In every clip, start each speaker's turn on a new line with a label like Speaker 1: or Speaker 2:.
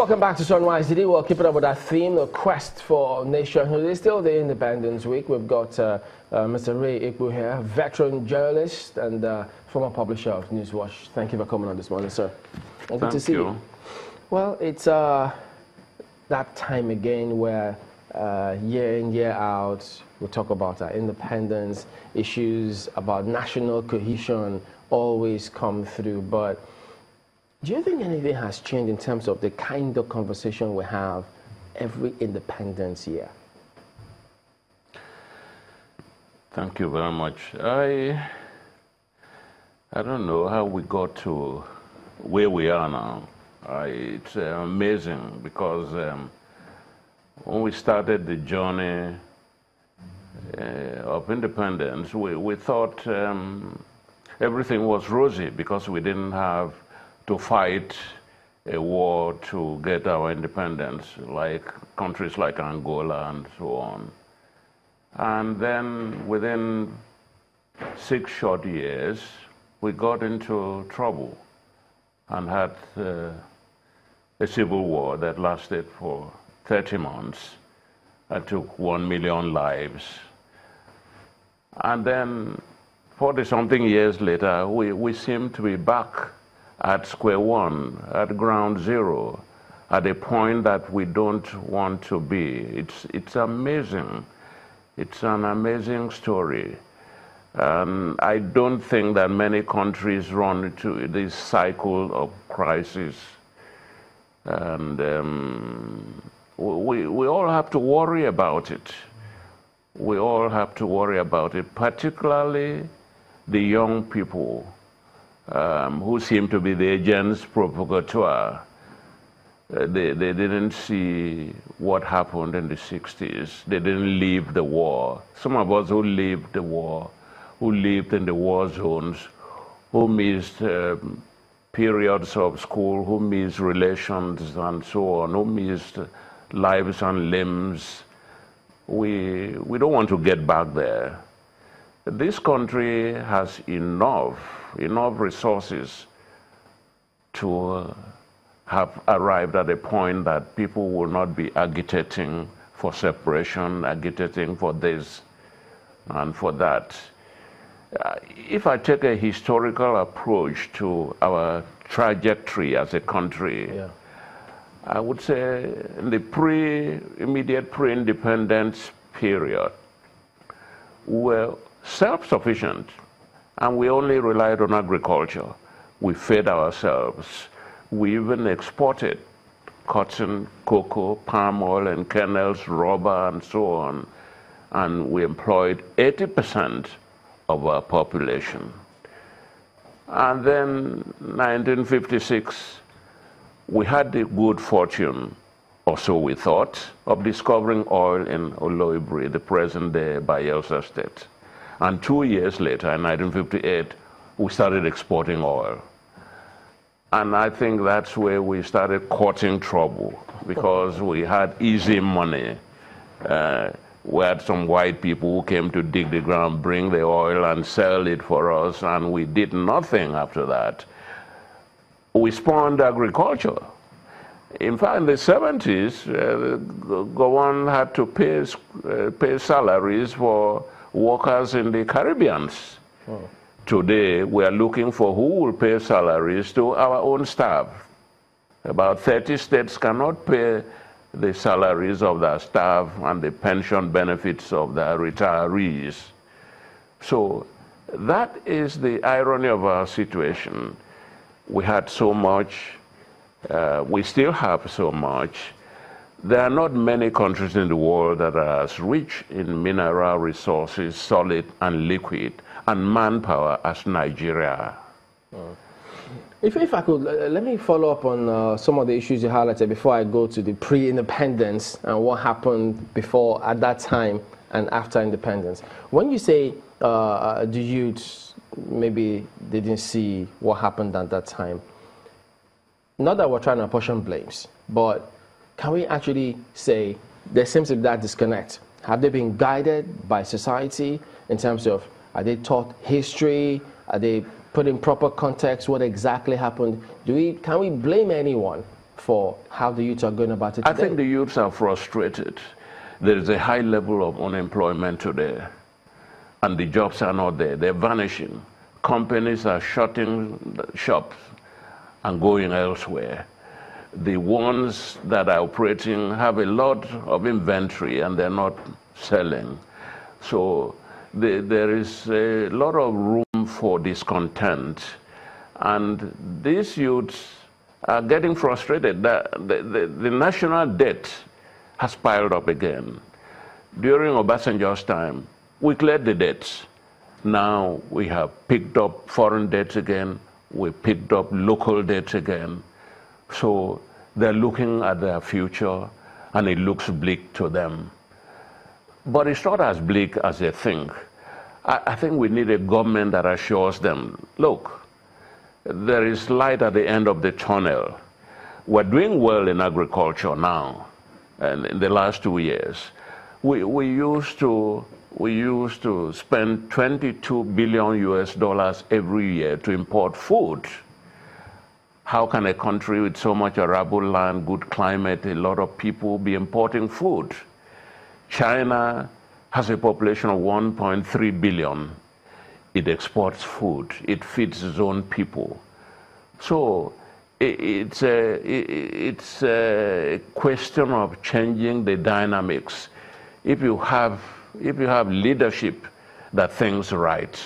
Speaker 1: Welcome back to Sunrise City. We'll keep it up with our theme, the quest for nationhood. It's still the Independence Week. We've got Mr. Ekpu here, veteran journalist and former publisher of Newswatch. Thank you for coming on this morning, sir. And good to see you. Well, it's that time again where year in, year out, we talk about our independence, issues about national cohesion always come through. But do you think anything has changed in terms of the kind of conversation we have every independence year?
Speaker 2: Thank you very much. I don't know how we got to where we are now. It's amazing because when we started the journey of independence, we thought everything was rosy because we didn't have to fight a war to get our independence, like countries like Angola and so on. And then within 6 short years, we got into trouble and had a civil war that lasted for 30 months and took 1 million lives. And then 40-something years later, we seem to be back at square one, at ground zero, at a point that we don't want to be. It's amazing. It's an amazing story. I don't think that many countries run into this cycle of crisis. And we all have to worry about it. We all have to worry about it, particularly the young people who seem to be the agents provocateur. They didn't see what happened in the 60s. They didn't leave the war. Some of us who lived the war, who lived in the war zones, who missed periods of school, who missed relations and so on, who missed lives and limbs. We don't want to get back there. This country has enough resources to have arrived at a point that people will not be agitating for separation, agitating for this and for that. If I take a historical approach to our trajectory as a country, yeah, I would say in the immediate pre-independence period, we were self-sufficient and we only relied on agriculture. We fed ourselves. We even exported cotton, cocoa, palm oil, and kernels, rubber, and so on. And we employed 80% of our population. And then 1956, we had the good fortune, or so we thought, of discovering oil in Oloibri, the present-day Bayelsa State. And 2 years later, in 1958, we started exporting oil. And I think that's where we started courting trouble, because we had easy money. We had some white people who came to dig the ground, bring the oil and sell it for us, and we did nothing after that. We spawned agriculture. In fact, in the 70s, Gowon had to pay salaries for workers in the Caribbean. Oh. Today, we are looking for who will pay salaries to our own staff. About 30 states cannot pay the salaries of their staff and the pension benefits of their retirees. So that is the irony of our situation. We had so much, we still have so much. There are not many countries in the world that are as rich in mineral resources, solid and liquid, and manpower as Nigeria.
Speaker 1: If I could, let me follow up on some of the issues you highlighted before I go to the pre-independence and what happened before, at that time, and after independence. When you say the youths maybe didn't see what happened at that time, not that we're trying to apportion blames, but can we actually say there seems to be that disconnect? Have they been guided by society in terms of, are they taught history? Are they put in proper context what exactly happened? Can we blame anyone for how the youths are going about it today?
Speaker 2: I think the youths are frustrated. There is a high level of unemployment today, and the jobs are not there. They're vanishing. Companies are shutting shops and going elsewhere. The ones that are operating have a lot of inventory and they're not selling. So there is a lot of room for discontent. And these youths are getting frustrated. The national debt has piled up again. During Obasanjo's time, we cleared the debts. Now we have picked up foreign debts again. We picked up local debts again. So they're looking at their future, and it looks bleak to them. But it's not as bleak as they think. I think we need a government that assures them, look, there is light at the end of the tunnel. We're doing well in agriculture now, and in the last 2 years. We used to spend $22 billion every year to import food. How can a country with so much arable land, good climate, a lot of people be importing food? China has a population of 1.3 billion. It exports food. It feeds its own people. So it's a question of changing the dynamics. If you have leadership that thinks right,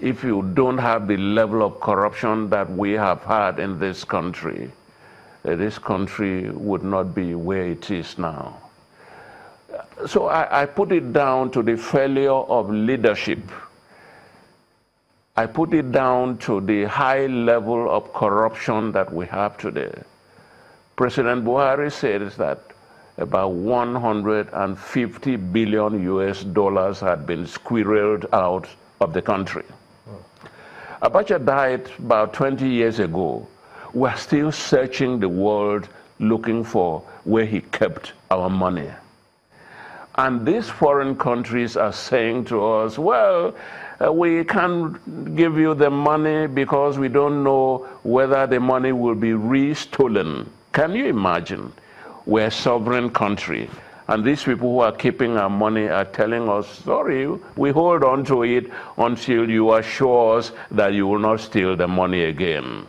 Speaker 2: if you don't have the level of corruption that we have had in this country would not be where it is now. So I put it down to the failure of leadership. I put it down to the high level of corruption that we have today. President Buhari says that about 150 billion US dollars had been squirreled out of the country. Abacha died about 20 years ago. We're still searching the world looking for where he kept our money. And these foreign countries are saying to us, well, we can't give you the money because we don't know whether the money will be re-stolen. Can you imagine? We're a sovereign country, and these people who are keeping our money are telling us, sorry, we hold on to it until you assure us that you will not steal the money again.